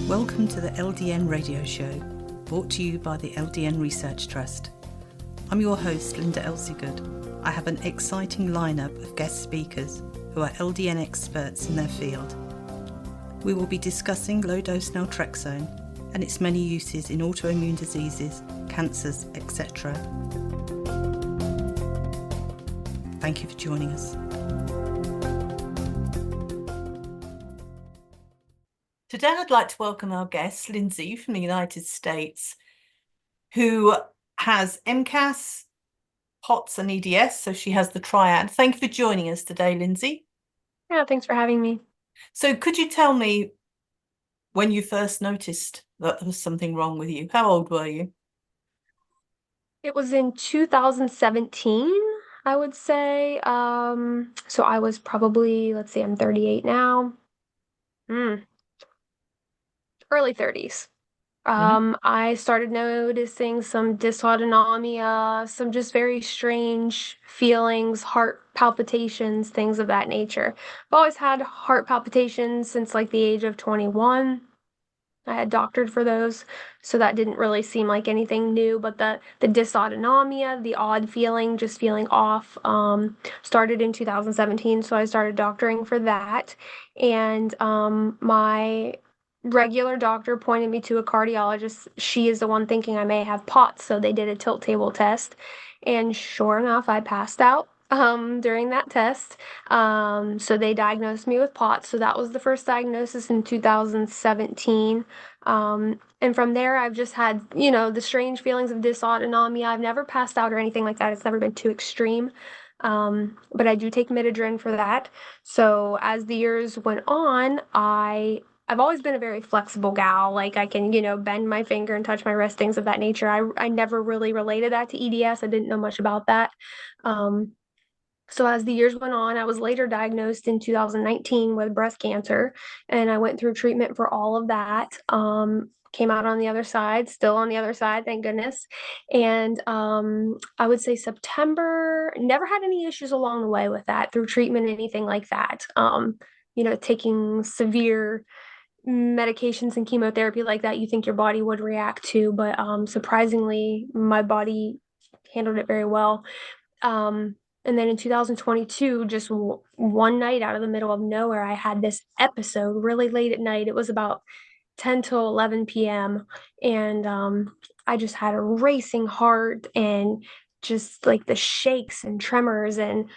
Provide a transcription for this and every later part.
Welcome to the LDN Radio Show, brought to you by the LDN Research Trust. I'm your host, Linda Elsiegood. I have an exciting lineup of guest speakers who are LDN experts in their field. We will be discussing low-dose Naltrexone and its many uses in autoimmune diseases, cancers, etc. Thank you for joining us. Today I'd like to welcome our guest, Lindsay from the United States, who has MCAS, POTS and EDS, so she has the triad. Thank you for joining us today, Lindsay. Yeah, thanks for having me. So could you tell me when you first noticed that there was something wrong with you? How old were you? It was in 2017, I would say. So I was probably, let's see, I'm 38 now. Early 30s. I started noticing some dysautonomia, some just very strange feelings, heart palpitations, things of that nature. I've always had heart palpitations since like the age of 21. I had doctored for those, so that didn't really seem like anything new, but the dysautonomia, the odd feeling, just feeling off, started in 2017, so I started doctoring for that. And my regular doctor pointed me to a cardiologist. She is the one thinking I may have POTS, so they did a tilt table test, and sure enough, I passed out during that test. So they diagnosed me with POTS. So that was the first diagnosis in 2017. And from there, I've just had, the strange feelings of dysautonomia. I've never passed out or anything like that. It's never been too extreme. But I do take midodrine for that. So as the years went on, I've always been a very flexible gal. Like I can, bend my finger and touch my wrist, things of that nature. I never really related that to EDS. I didn't know much about that. So as the years went on, I was later diagnosed in 2019 with breast cancer, and I went through treatment for all of that. Came out on the other side, still on the other side, thank goodness. And I would say September, never had any issues along the way with that through treatment, anything like that. Taking severe medications and chemotherapy like that, you think your body would react to, but surprisingly, my body handled it very well. And then in 2022, just one night out of the middle of nowhere, I had this episode really late at night. It was about 10 to 11 p.m. And I just had a racing heart and just like the shakes and tremors and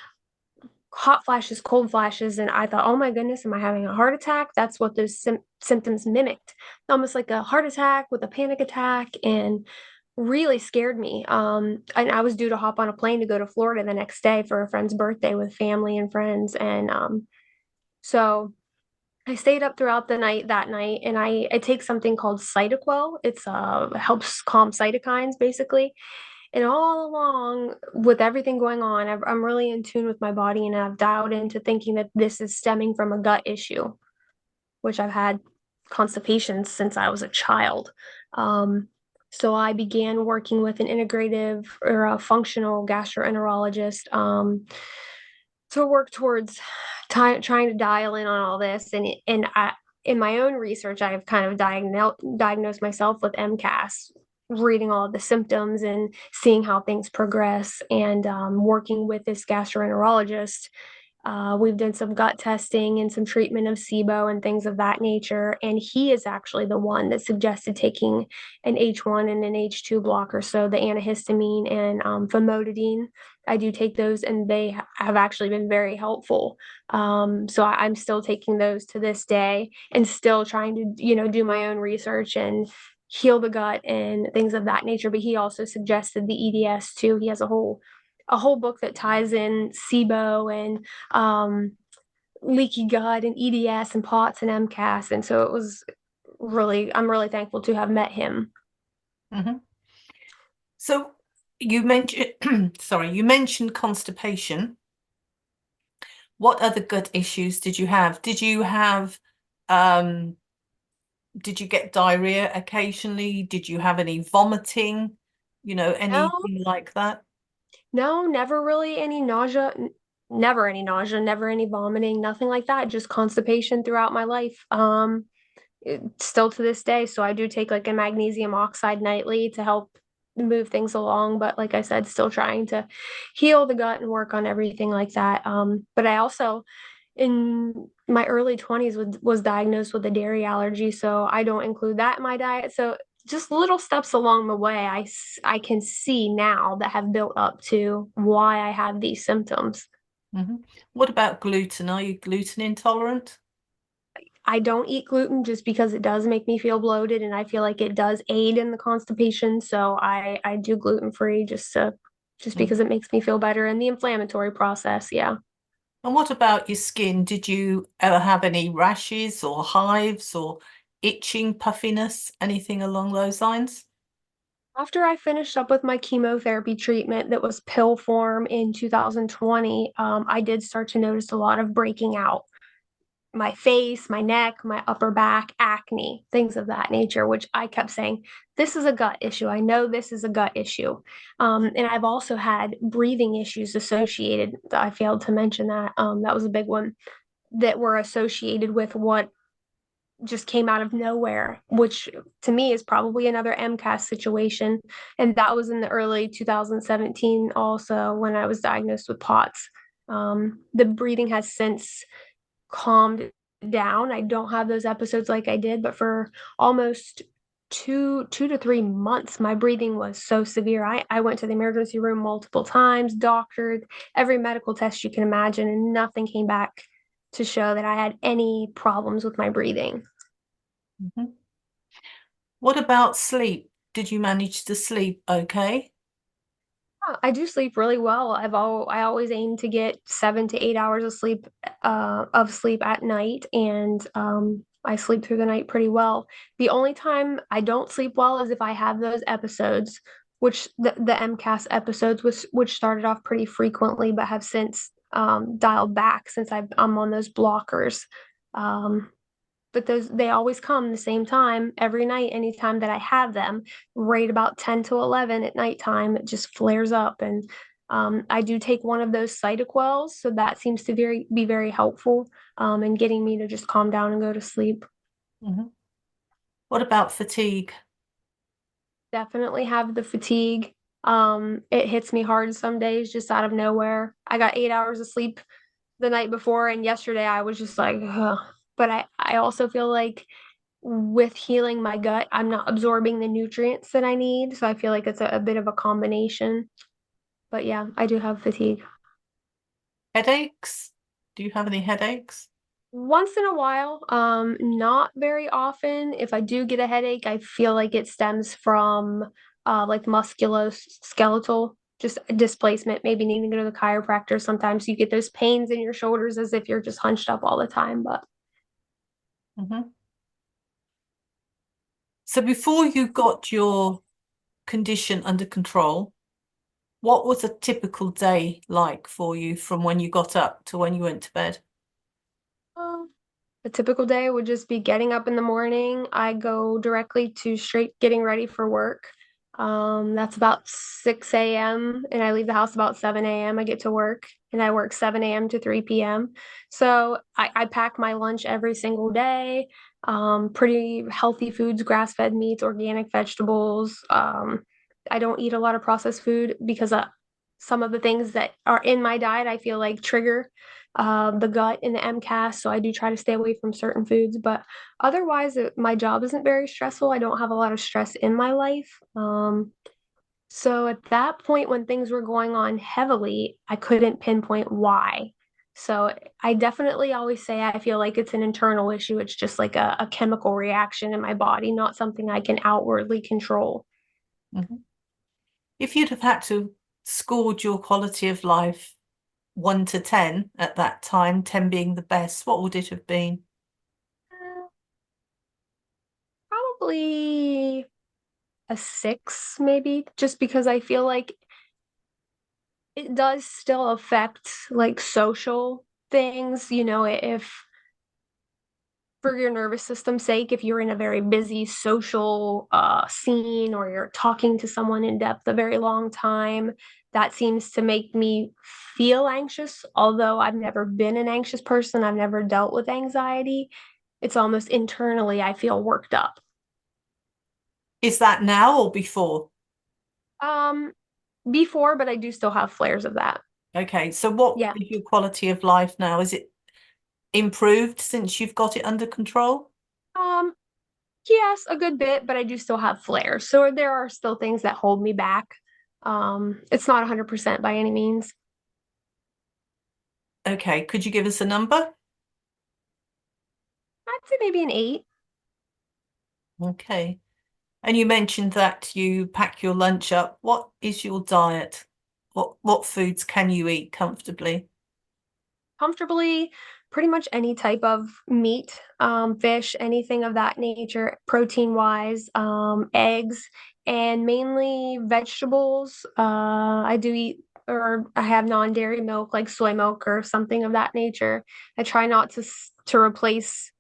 hot flashes, cold flashes. And I thought, oh my goodness, am I having a heart attack? That's what those symptoms mimicked. Almost like a heart attack with a panic attack. And really scared me. And I was due to hop on a plane to go to Florida the next day for a friend's birthday with family and friends. And so I stayed up throughout the night that night, and I take something called Cytoquel. It's helps calm cytokines basically. And all along with everything going on, I'm really in tune with my body, and I've dialed into thinking that this is stemming from a gut issue, which I've had constipation since I was a child. So I began working with an integrative or a functional gastroenterologist to work towards trying to dial in on all this. And in my own research, I've kind of diagnosed myself with MCAS, reading all of the symptoms and seeing how things progress, and working with this gastroenterologist. We've done some gut testing and some treatment of SIBO and things of that nature. And he is actually the one that suggested taking an H1 and an H2 blocker. So the antihistamine and famotidine, I do take those, and they have actually been very helpful. So I'm still taking those to this day and still trying to, do my own research and heal the gut and things of that nature. But he also suggested the EDS too. He has a whole book that ties in SIBO and leaky gut and EDS and POTS and MCAS. And so I'm really thankful to have met him. Mm-hmm. So you mentioned, you mentioned constipation. What other gut issues did you have? Did you get diarrhea occasionally? Did you have any vomiting? Anything like that? No, never really any nausea, never any nausea, never any vomiting, nothing like that. Just constipation throughout my life. still to this day. So I do take like a magnesium oxide nightly to help move things along. But like I said, still trying to heal the gut and work on everything like that. But I also, in my early 20s, was diagnosed with a dairy allergy. So I don't include that in my diet. So just little steps along the way, I can see now that have built up to why I have these symptoms. Hmm. What about gluten? Are you gluten intolerant? I don't eat gluten just because it does make me feel bloated and I feel like it does aid in the constipation. So I do gluten free just because Mhm. it makes me feel better in the inflammatory process. Yeah. And what about your skin? Did you ever have any rashes or hives or itching, puffiness, anything along those lines? After I finished up with my chemotherapy treatment that was pill form in 2020, I did start to notice a lot of breaking out. My face, my neck, my upper back, acne, things of that nature, which I kept saying, this is a gut issue. I know this is a gut issue. And I've also had breathing issues associated. I failed to mention that. That was a big one that were associated with what just came out of nowhere, which to me is probably another MCAS situation. And that was in the early 2017 also when I was diagnosed with POTS. The breathing has since calmed down. I don't have those episodes like I did, but for almost 2 to 3 months, my breathing was so severe. I went to the emergency room multiple times, doctored, every medical test you can imagine, and nothing came back to show that I had any problems with my breathing. Mhm. What about sleep? Did you manage to sleep okay? I do sleep really well. I always aim to get 7 to 8 hours of sleep at night, and I sleep through the night pretty well. The only time I don't sleep well is if I have those episodes, which the MCAS episodes, which started off pretty frequently, but have since dialed back since I'm on those blockers. Um, but those they always come the same time every night anytime that I have them, right about 10 to 11 at nighttime. It just flares up, and I do take one of those Cytoquels, so that seems to be very helpful in getting me to just calm down and go to sleep. Mhm. What about fatigue? Definitely have the fatigue. It hits me hard some days just out of nowhere. I got 8 hours of sleep the night before, and yesterday I was just like, ugh. But I also feel like with healing my gut, I'm not absorbing the nutrients that I need. So I feel like it's a bit of a combination. But yeah, I do have fatigue. Headaches? Do you have any headaches? Once in a while, not very often. If I do get a headache, I feel like it stems from like musculoskeletal, just displacement, maybe needing to go to the chiropractor. Sometimes you get those pains in your shoulders as if you're just hunched up all the time. But Mhm. So before you got your condition under control, what was a typical day like for you from when you got up to when you went to bed? um, a typical day would just be getting up in the morning. I go directly to straight getting ready for work. That's about 6 a.m. and I leave the house about 7 a.m. I get to work and I work 7 a.m. to 3 p.m. So I pack my lunch every single day. Pretty healthy foods, grass-fed meats, organic vegetables. I don't eat a lot of processed food because some of the things that are in my diet I feel like trigger the gut and the MCAS. So I do try to stay away from certain foods. But otherwise, my job isn't very stressful. I don't have a lot of stress in my life. So at that point, when things were going on heavily, I couldn't pinpoint why. So I definitely always say I feel like it's an internal issue. It's just like a chemical reaction in my body, not something I can outwardly control. Mhm. If you'd have had to scored your quality of life 1 to 10 at that time, 10 being the best, what would it have been? Probably a 6, maybe, just because I feel like it does still affect like social things, if for your nervous system's sake, if you're in a very busy social scene or you're talking to someone in depth a very long time, that seems to make me feel anxious. Although I've never been an anxious person, I've never dealt with anxiety. It's almost internally I feel worked up. Is that now or before? Um, Before, but I do still have flares of that. Okay, so what Yeah. is your quality of life now? Is it improved since you've got it under control? Um, yes, a good bit, but I do still have flares. So there are still things that hold me back. It's not 100% by any means. Okay, could you give us a number? I'd say maybe an 8. Okay. And you mentioned that you pack your lunch up. What is your diet? What foods can you eat comfortably? Comfortably, pretty much any type of meat, fish, anything of that nature, protein wise, eggs, and mainly vegetables. I do eat, or I have non-dairy milk like soy milk or something of that nature. I try not to replace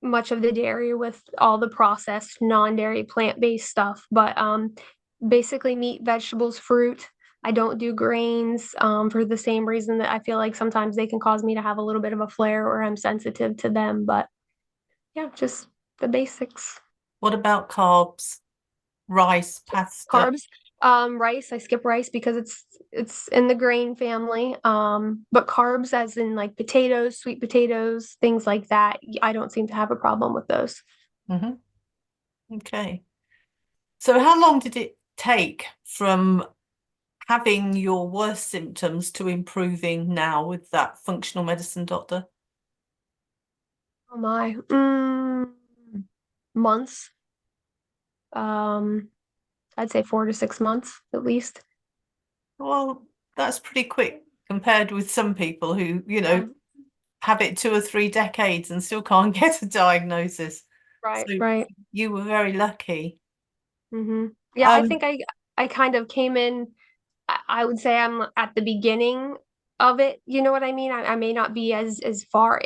much of the dairy with all the processed non-dairy plant-based stuff, but basically meat, vegetables, fruit. I don't do grains for the same reason that I feel like sometimes they can cause me to have a little bit of a flare or I'm sensitive to them. But yeah, just the basics. What about carbs? Rice, pasta? Carbs, rice. I skip rice because it's in the grain family. But carbs, as in like potatoes, sweet potatoes, things like that, I don't seem to have a problem with those. Hmm. Okay. So how long did it take from having your worst symptoms to improving now with that functional medicine doctor? Oh my, months. Um, I'd say 4 to 6 months at least. Well, that's pretty quick compared with some people who, Yeah, have it 2 or 3 decades and still can't get a diagnosis. right, So right. you were very lucky. Yeah, I Um, think I kind of came in. I would say I'm at the beginning of it. You know what I mean? I may not be as far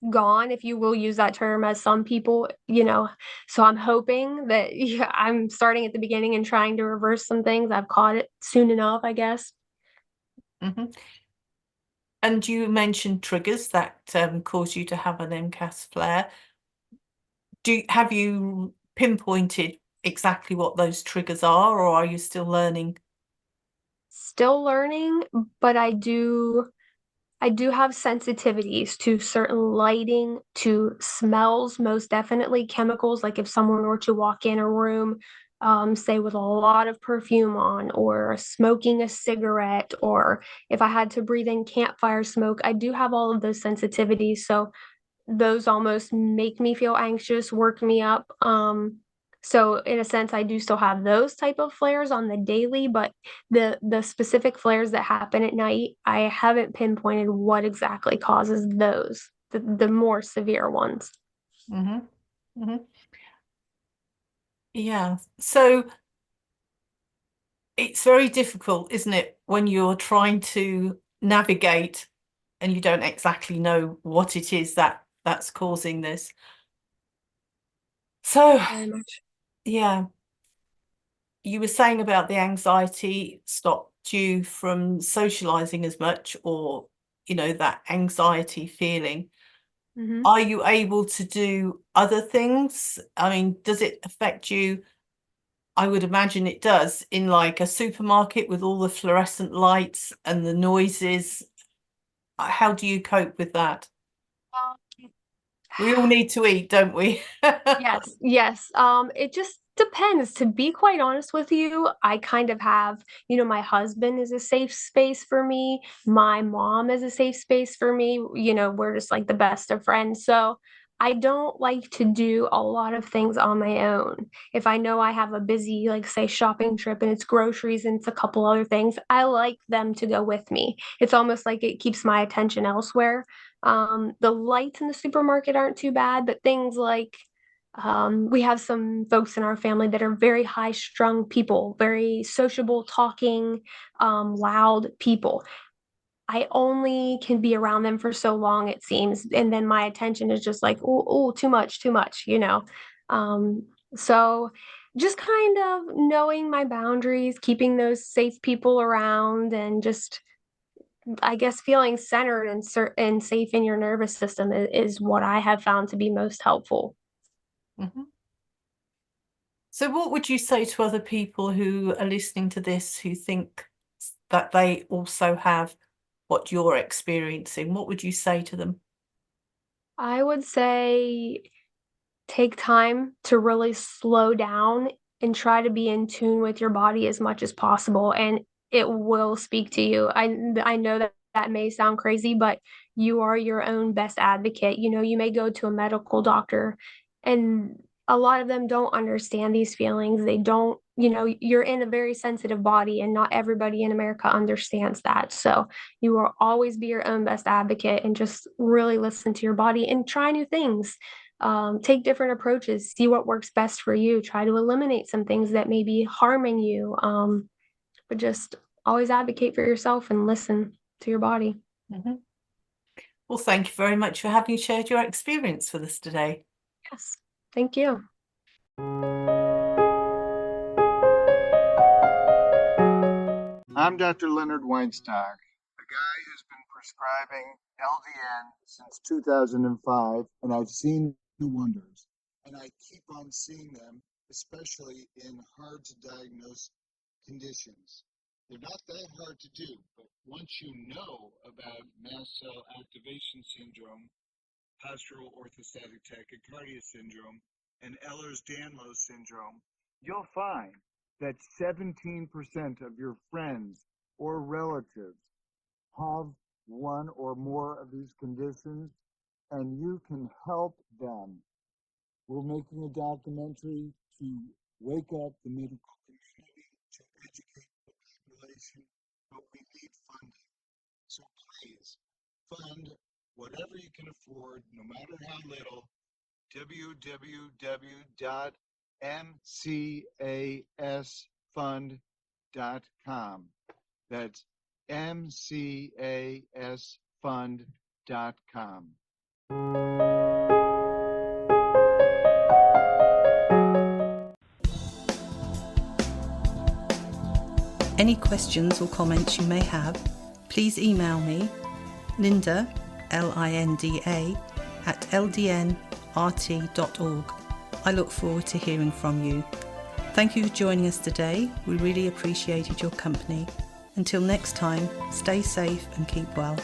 gone, if you will use that term, as some people. So I'm hoping that yeah, I'm starting at the beginning and trying to reverse some things. I've caught it soon enough, I guess. mhm. And you mentioned triggers that cause you to have an MCAS flare. Have you pinpointed exactly what those triggers are, or are you still learning? Still learning, but I do have sensitivities to certain lighting, to smells, most definitely chemicals. Like if someone were to walk in a room, say with a lot of perfume on, or smoking a cigarette, or if I had to breathe in campfire smoke, I do have all of those sensitivities. So those almost make me feel anxious, work me up. So in a sense, I do still have those type of flares on the daily, but the specific flares that happen at night, I haven't pinpointed what exactly causes those, the more severe ones. Hmm. Hmm. Yeah. So it's very difficult, isn't it, when you're trying to navigate and you don't exactly know what it is that's causing this. So, Very much. yeah, you were saying about the anxiety stopped you from socializing as much, or, that anxiety feeling. Hmm. Are you able to do other things? I mean, does it affect you? I would imagine it does, in like a supermarket with all the fluorescent lights and the noises. How do you cope with that? We all need to eat, don't we? Yes, yes. It just depends. To be quite honest with you, I kind of have, my husband is a safe space for me. My mom is a safe space for me. We're just like the best of friends. So I don't like to do a lot of things on my own. If I know I have a busy, like, say, shopping trip and it's groceries and it's a couple other things, I like them to go with me. It's almost like it keeps my attention elsewhere. The lights in the supermarket aren't too bad, but things like we have some folks in our family that are very high strung people, very sociable, talking, loud people. I only can be around them for so long, it seems. And then my attention is just like, oh, too much. Um, so just kind of knowing my boundaries, keeping those safe people around, and just I guess feeling centered and safe in your nervous system is what I have found to be most helpful. Hmm. So what would you say to other people who are listening to this who think that they also have what you're experiencing? What would you say to them? I would say take time to really slow down and try to be in tune with your body as much as possible, and it will speak to you. I know that that may sound crazy, but you are your own best advocate. You know, you may go to a medical doctor, and a lot of them don't understand these feelings. They don't, you're in a very sensitive body, and not everybody in America understands that. So you will always be your own best advocate and just really listen to your body and try new things. Take different approaches, see what works best for you, try to eliminate some things that may be harming you, but just always advocate for yourself and listen to your body. Hmm. Well, thank you very much for having shared your experience with us today. Yes, thank you. I'm Dr. Leonard Weinstock, a guy who's been prescribing LDN since 2005, and I've seen the wonders. And I keep on seeing them, especially in hard to diagnose conditions. They're not that hard to do, but once you know about Mast Cell Activation Syndrome, Postural Orthostatic Tachycardia Syndrome, and Ehlers-Danlos Syndrome, you'll find that 17% of your friends or relatives have one or more of these conditions, and you can help them. We're making a documentary to wake up the medical community, to educate the population, but we need funding. So please fund whatever you can afford, no matter how little. www.mcasfund.com. That's mcasfund.com. Any questions or comments you may have, please email me, Linda, Linda, at ldnrt.org. I look forward to hearing from you. Thank you for joining us today. We really appreciated your company. Until next time, stay safe and keep well.